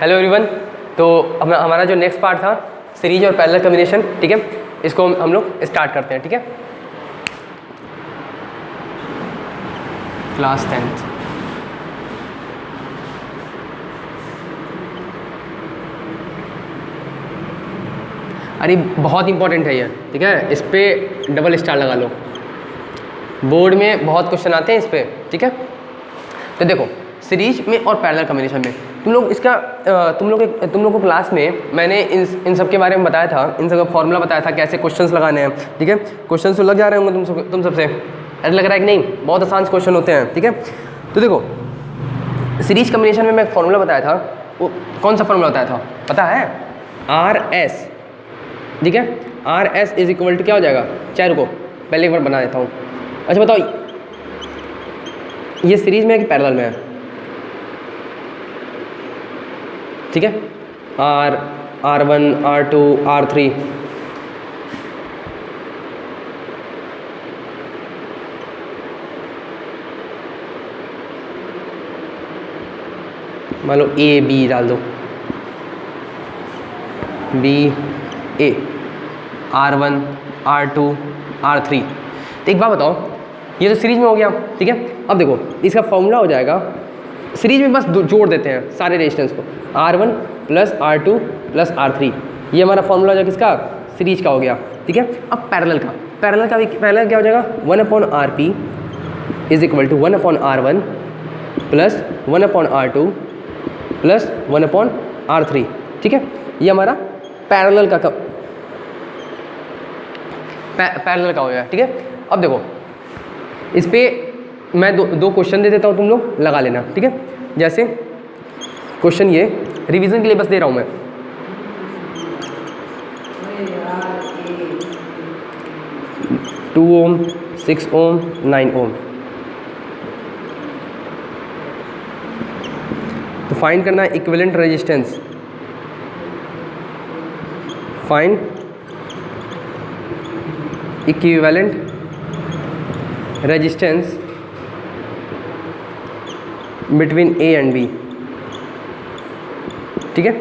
Hello everyone. तो हमारा जो नेक्स्ट पार्ट था सीरीज और पैरेलल कॉम्बिनेशन, ठीक है, इसको हम लोग स्टार्ट करते हैं। ठीक है, क्लास 10th। अरे बहुत इंपॉर्टेंट है ये, ठीक है, इस पर डबल स्टार लगा लो, बोर्ड में बहुत क्वेश्चन आते हैं इस पर। ठीक है, तो देखो सीरीज में और पैरेलल कॉम्बिनेशन में तुम लोग इसका तुम लोग को क्लास में मैंने इन सब के बारे में बताया था, इन सब का फॉर्मूला बताया था, कैसे क्वेश्चंस लगाने हैं। ठीक है, क्वेश्चंस तो लग जा रहे होंगे तुम सबसे, ऐसा लग रहा है कि नहीं, बहुत आसान क्वेश्चन होते हैं। ठीक है, तो देखो सीरीज कॉम्बिनेशन में मैं एक फॉर्मूला बताया था, वो कौन सा फॉर्मूला बताया था पता है? RS। ठीक है, RS इज इक्वल टू क्या हो जाएगा? चाहे रुको पहले एक बार बना देता हूँ। अच्छा बताओ ये सीरीज में है कि पैरेलल में है? ठीक है, R1 R2 R3, मान लो A B डाल दो, B A, R1 R2 R3। तो एक बात बताओ, ये तो सीरीज में हो गया। ठीक है, अब देखो इसका फॉर्मूला हो जाएगा, सीरीज में बस जोड़ देते हैं सारे रेजिस्टेंस को, R1 plus R2 plus R3, ये हमारा फॉर्मूला हो जाएगा किसका? सीरीज का हो गया। ठीक है, अब पैरेलल का पैरेलल क्या हो जाएगा? 1/RP is equal to 1/R1 plus 1/R2 plus 1/R3। ठीक है, ये हमारा पैरेलल का पैरेलल का हो गया। ठीक है, अब देखो इस पर मैं दो क्वेश्चन दे देता हूँ, तुम लोग लगा लेना। ठीक है, जैसे क्वेश्चन ये रिवीजन के लिए बस दे रहा हूँ मैं। टू ओम, 6 ओम, 9 ओम। तो फाइंड करना है equivalent resistance, find equivalent resistance between A and B। ठीक है,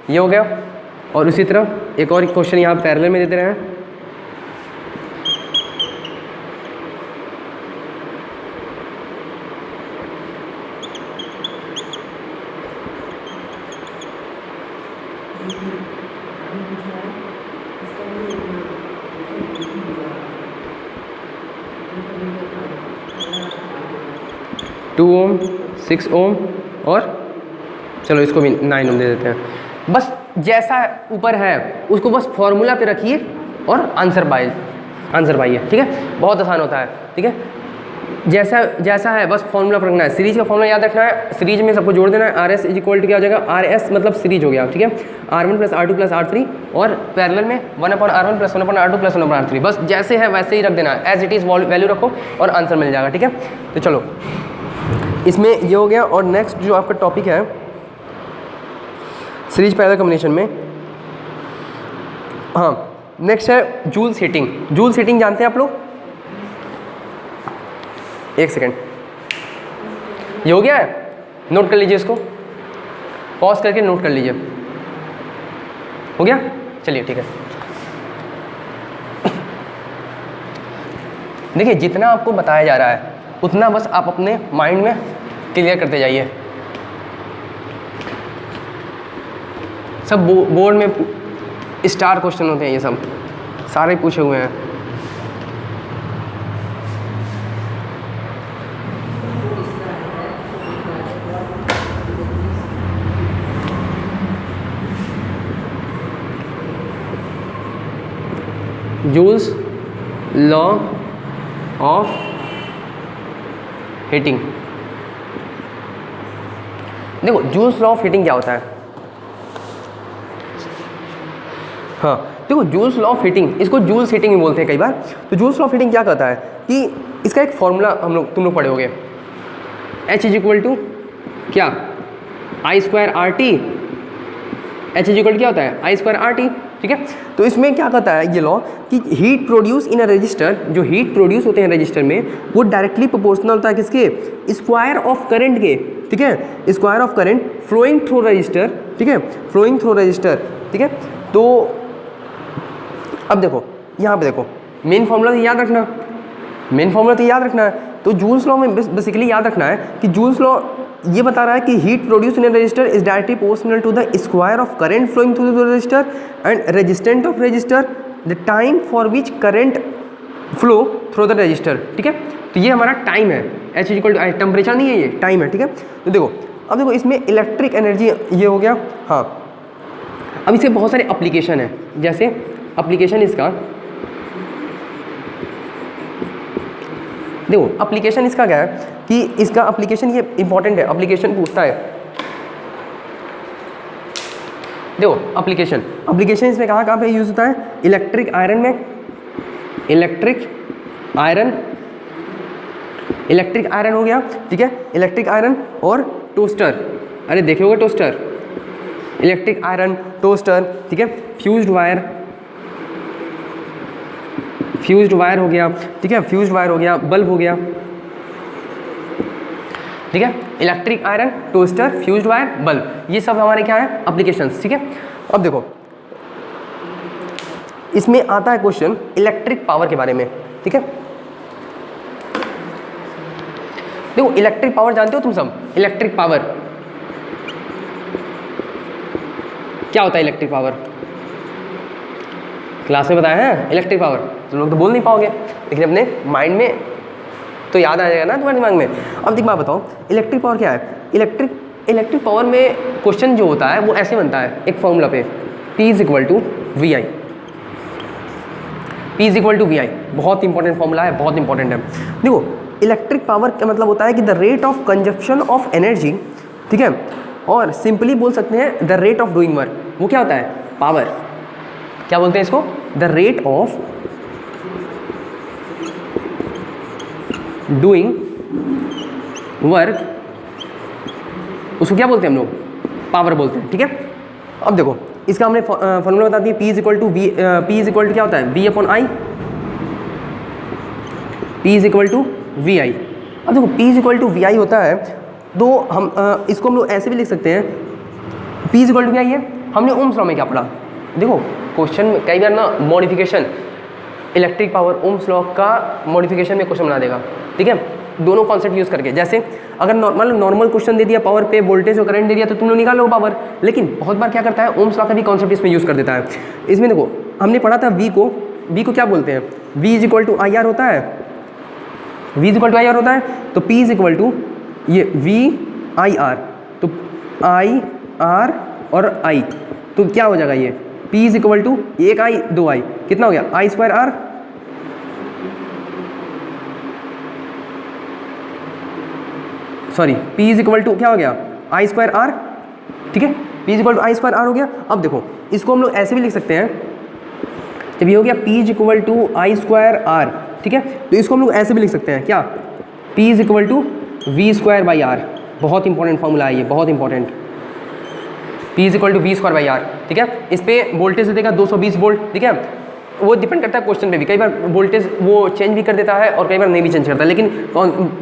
ये हो गया। और उसी तरह एक और क्वेश्चन यहाँ पैरेलल में देते रहे हैं। टू ओम, 6 ओम और चलो इसको भी 9 ओम दे देते हैं। बस जैसा ऊपर है उसको बस फॉर्मूला पे रखिए और आंसर पाइए। ठीक है, बहुत आसान होता है। ठीक है, जैसा है बस फॉर्मूला पर रखना है। सीरीज का फॉर्मूला याद रखना है, सीरीज में सबको जोड़ देना है। RS इज इक्वल टू क्या हो जाएगा? RS मतलब सीरीज हो गया। ठीक है, R1 plus R2 plus R3 और पैरेलल में 1/R1 plus 1/R2 plus 1/R3। बस जैसे है वैसे ही रख देना है, एज इट इज़ वैल्यू रखो और आंसर मिल जाएगा। ठीक है, तो चलो इसमें ये हो गया। और नेक्स्ट जो आपका टॉपिक है सीरीज पैरेलल कॉम्बिनेशन में, हाँ नेक्स्ट है जूल्स हीटिंग। जूल्स हीटिंग जानते हैं आप लोग? एक सेकेंड, ये हो गया है, नोट कर लीजिए इसको, पॉज करके नोट कर लीजिए। हो गया, चलिए ठीक है। देखिए जितना आपको बताया जा रहा है उतना बस आप अपने माइंड में क्लियर करते जाइए। सब बोर्ड में स्टार क्वेश्चन होते हैं, ये सब सारे पूछे हुए हैं। Joules law of heating. देखो जूल्स लॉ ऑफ हीटिंग क्या होता है? हाँ देखो जूल्स लॉ ऑफ हीटिंग, इसको जूल्स हीटिंग भी बोलते हैं कई बार। तो जूल्स लॉ ऑफ हीटिंग क्या कहता है कि इसका एक फॉर्मूला तुम लोग पढ़े होगे, H इज इक्वल टू क्या? I² RT। H is equal क्या होता है? I² RT। ठीक है, तो इसमें क्या कहता है ये लॉ कि heat produce in a resistor, जो हीट प्रोड्यूस होते हैं रजिस्टर में वो डायरेक्टली प्रोपोर्शनल होता है किसके? स्क्वायर ऑफ करंट के। ठीक है, square of current flowing through resistor ठीक है, फ्लोइंग थ्रू रजिस्टर, ठीक है। तो अब देखो यहाँ पे देखो मेन फॉर्मूला तो याद रखना, मेन फॉर्मूला तो याद रखना है। तो जूल्स लॉ में बेसिकली याद रखना है कि जूल्स लॉ ये बता रहा है कि heat produce in resistor is directly proportional to the square of current flowing through the resistor and resistant of resistor, the time for which current flow through the resistor, ठीक है। तो ये हमारा टाइम है, एच इक्वल टू टेम्परेचर नहीं है, ये time है, ठीक है। तो देखो अब देखो इसमें इलेक्ट्रिक एनर्जी ये हो गया, हाँ। अब इसके बहुत सारे एप्लीकेशन है, जैसे एप्लीकेशन इसका देखो, एप्लीकेशन इसका क्या है कि इसका एप्लीकेशन ये इंपॉर्टेंट है, एप्लीकेशन पूछता है। देखो एप्लीकेशन इसमें कहाँ पे यूज़ होता है, इलेक्ट्रिक आयरन में, इलेक्ट्रिक आयरन हो गया, ठीक है, इलेक्ट्रिक आयरन और टोस्टर, अरे देखे होगा टोस्टर, इलेक्ट्रिक आयरन, टोस्टर, ठीक है, फ्यूज्ड वायर हो गया, ठीक है, फ्यूज्ड वायर हो गया, बल्ब हो गया, ठीक है, electric iron, toaster, fused wire, bulb, ये सब हमारे क्या है एप्लीकेशंस, ठीक है। अब देखो इसमें आता है क्वेश्चन इलेक्ट्रिक पावर के बारे में, ठीक है। देखो इलेक्ट्रिक पावर जानते हो तुम सब, इलेक्ट्रिक पावर क्या होता है, इलेक्ट्रिक पावर क्लास में बताया है। इलेक्ट्रिक पावर तुम लोग तो बोल नहीं पाओगे, लेकिन अपने माइंड में तो याद आ जाएगा ना तुम्हारे दिमाग में। अब देख मैं बताओ इलेक्ट्रिक पावर क्या है। इलेक्ट्रिक पावर में क्वेश्चन जो होता है वो ऐसे बनता है, एक फॉर्मूला पे P is equal to V I, P is equal to V I, बहुत इंपॉर्टेंट फॉर्मूला है, बहुत इंपॉर्टेंट है। देखो इलेक्ट्रिक पावर का मतलब होता है कि the rate of consumption of energy, ठीक है, और सिंपली बोल सकते हैं the rate of doing work. वो क्या होता है, पावर, क्या बोलते हैं इसको, the rate of doing work, उसको क्या बोलते हैं हम लोग, पावर बोलते हैं, ठीक है। अब देखो इसका हमने फॉर्मूला बता दिया, P इज इक्वल टू क्या होता है, V upon I, P is equal to V I. अब देखो P is equal to V I होता है, तो हम इसको हम लोग ऐसे भी लिख सकते हैं, P is equal to V I है। हमने ओम्स लॉ में क्या पढ़ा, देखो क्वेश्चन में कई बार ना modification, electric power Ohm's law का मॉडिफिकेशन में क्वेश्चन बना देगा, ठीक है, दोनों कॉन्सेप्ट यूज़ करके। जैसे अगर नॉर्मल क्वेश्चन दे दिया पावर पे, वोल्टेज और करंट दे दिया, तो तुम लोग निकालो पावर, लेकिन बहुत बार क्या करता है ओम्स लॉ का भी कॉन्सेप्ट इसमें यूज़ कर देता है। इसमें देखो हमने पढ़ा था V को क्या बोलते हैं, V is equal to I R होता है, V is equal to I R होता है, तो P इज इक्वल टू ये V आई आर, तो आई आर और I, तो क्या हो जाएगा ये P इज इक्वल टू एक आई दो आई, कितना हो गया I square R, sorry P is equal to क्या हो गया आई स्क्वायर आर, ठीक है, P is equal to I square R हो गया। अब देखो इसको हम लोग ऐसे भी लिख सकते हैं, जब ये हो गया P is equal to I square R, ठीक है, तो इसको हम लोग ऐसे भी लिख सकते हैं, क्या, P is equal to V square by R, बहुत इंपॉर्टेंट फॉर्मूला है ये, बहुत important, P is equal to V square by R, ठीक है। इस पर वोल्टेज देगा 220 वोल्ट, ठीक है, वो डिपेंड करता है क्वेश्चन पे भी, कई बार वोल्टेज वो चेंज भी कर देता है और कई बार नहीं भी चेंज करता है, लेकिन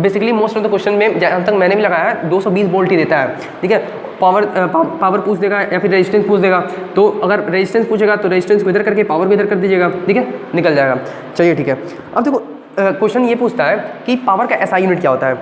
basically most of the question में जहाँ तक मैंने भी लगाया है 220 वोल्ट ही देता है, ठीक है। पावर पूछ देगा या फिर रेजिस्टेंस पूछ देगा, तो अगर रेजिस्टेंस पूछेगा तो रेजिस्टेंस को इधर करके पावर को इधर कर दीजिएगा, ठीक है, निकल जाएगा। चलिए ठीक है, अब देखो क्वेश्चन ये पूछता है कि पावर का एसआई यूनिट क्या होता है।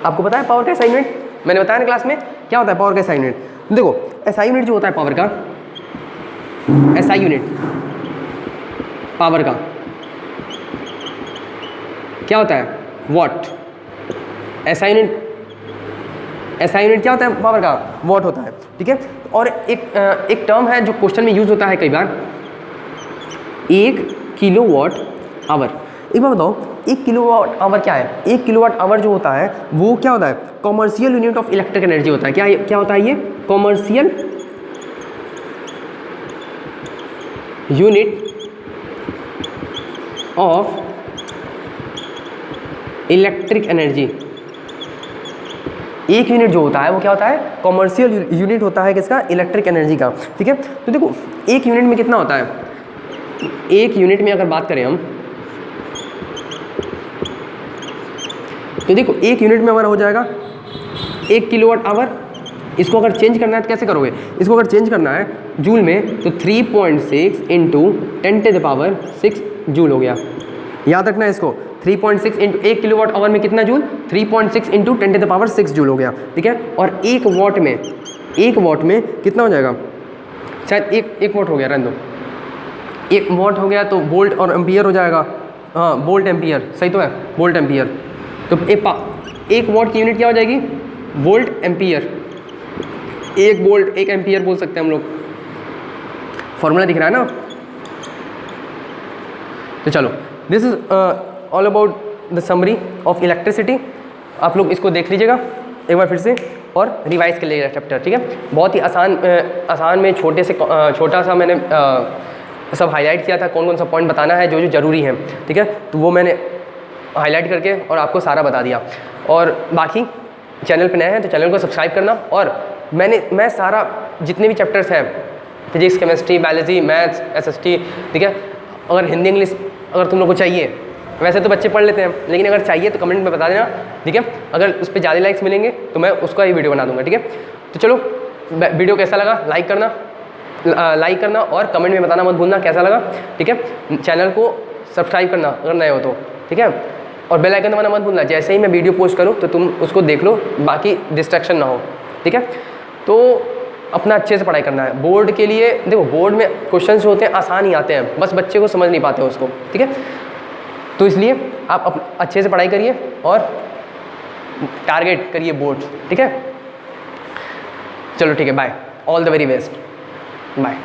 आपको पता है पावर का एसआई यूनिट, मैंने बताया ना क्लास में क्या होता है पावर का एसआई यूनिट। देखो एसआई यूनिट जो होता है पावर का, एसआई यूनिट पावर का क्या होता है, वॉट, एसआई यूनिट क्या होता है पावर का, वॉट होता है, ठीक है। और एक टर्म है जो क्वेश्चन में यूज होता है कई बार, 1 किलोवाट आवर। एक बार बताओ 1 किलोवाट आवर क्या है, 1 किलोवाट आवर जो होता है वो क्या होता है, commercial unit of electric energy होता है। क्या होता है ये, commercial unit of electric energy. एक यूनिट जो होता है वो क्या होता है, कॉमर्शियल यूनिट होता है किसका, इलेक्ट्रिक एनर्जी का, ठीक है। तो देखो एक यूनिट में कितना होता है, एक यूनिट में अगर बात करें हम, तो देखो एक यूनिट में हमारा हो जाएगा 1 किलोवाट आवर इसको अगर चेंज करना है तो कैसे करोगे, इसको अगर चेंज करना है जूल में तो 3.6 इंटू 10⁻6 जूल हो गया। याद रखना है इसको, 3.6 इंटू 1 किलोवाट आवर में कितना जूल, 3.6 इंटू 10⁻6 जूल हो गया, ठीक है। और 1 वॉट में कितना हो जाएगा, शायद एक वॉट हो गया, रहने दो, 1 वॉट हो गया तो वोल्ट और एम्पियर हो जाएगा। हाँ वोल्ट एम्पियर सही तो है, वोल्ट एम्पियर। तो 1 वॉट की यूनिट क्या हो जाएगी, वोल्ट एम्पियर। 1 वोल्ट 1 एम्पियर बोल सकते हैं हम लोग, फॉर्मूला दिख रहा है ना। तो चलो, this is all about the summary of electricity. आप लोग इसको देख लीजिएगा एक बार फिर से और रिवाइज कर लीजिएगा चैप्टर, ठीक है। बहुत ही आसान में छोटा सा मैंने सब हाईलाइट किया था, कौन कौन सा पॉइंट बताना है जो जो ज़रूरी है, ठीक है। तो वो मैंने हाईलाइट करके और आपको सारा बता दिया। और बाकी चैनल पे नए हैं तो चैनल को सब्सक्राइब करना। और मैं सारा जितने भी चैप्टर्स हैं, physics, chemistry, biology, maths, SST, ठीक है। अगर हिंदी इंग्लिश अगर तुम लोग को चाहिए, वैसे तो बच्चे पढ़ लेते हैं, लेकिन अगर चाहिए तो कमेंट में बता देना, ठीक है। अगर उस पर ज़्यादा लाइक्स मिलेंगे तो मैं उसका ही वीडियो बना दूंगा, ठीक है। तो चलो, वीडियो कैसा लगा लाइक करना और कमेंट में बताना मत भूलना कैसा लगा, ठीक है। चैनल को सब्सक्राइब करना अगर नए हो तो, ठीक है। और बेल आइकन दबाना मत भूलना, जैसे ही मैं वीडियो पोस्ट करूँ तो तुम उसको देख लो, बाकी डिस्ट्रैक्शन ना हो, ठीक है। तो अपना अच्छे से पढ़ाई करना है बोर्ड के लिए। देखो बोर्ड में क्वेश्चन जो होते हैं आसान ही आते हैं, बस बच्चे को समझ नहीं पाते उसको, ठीक है। तो इसलिए आप अच्छे से पढ़ाई करिए और टारगेट करिए बोर्ड, ठीक है। चलो ठीक है, bye, all the very best, bye.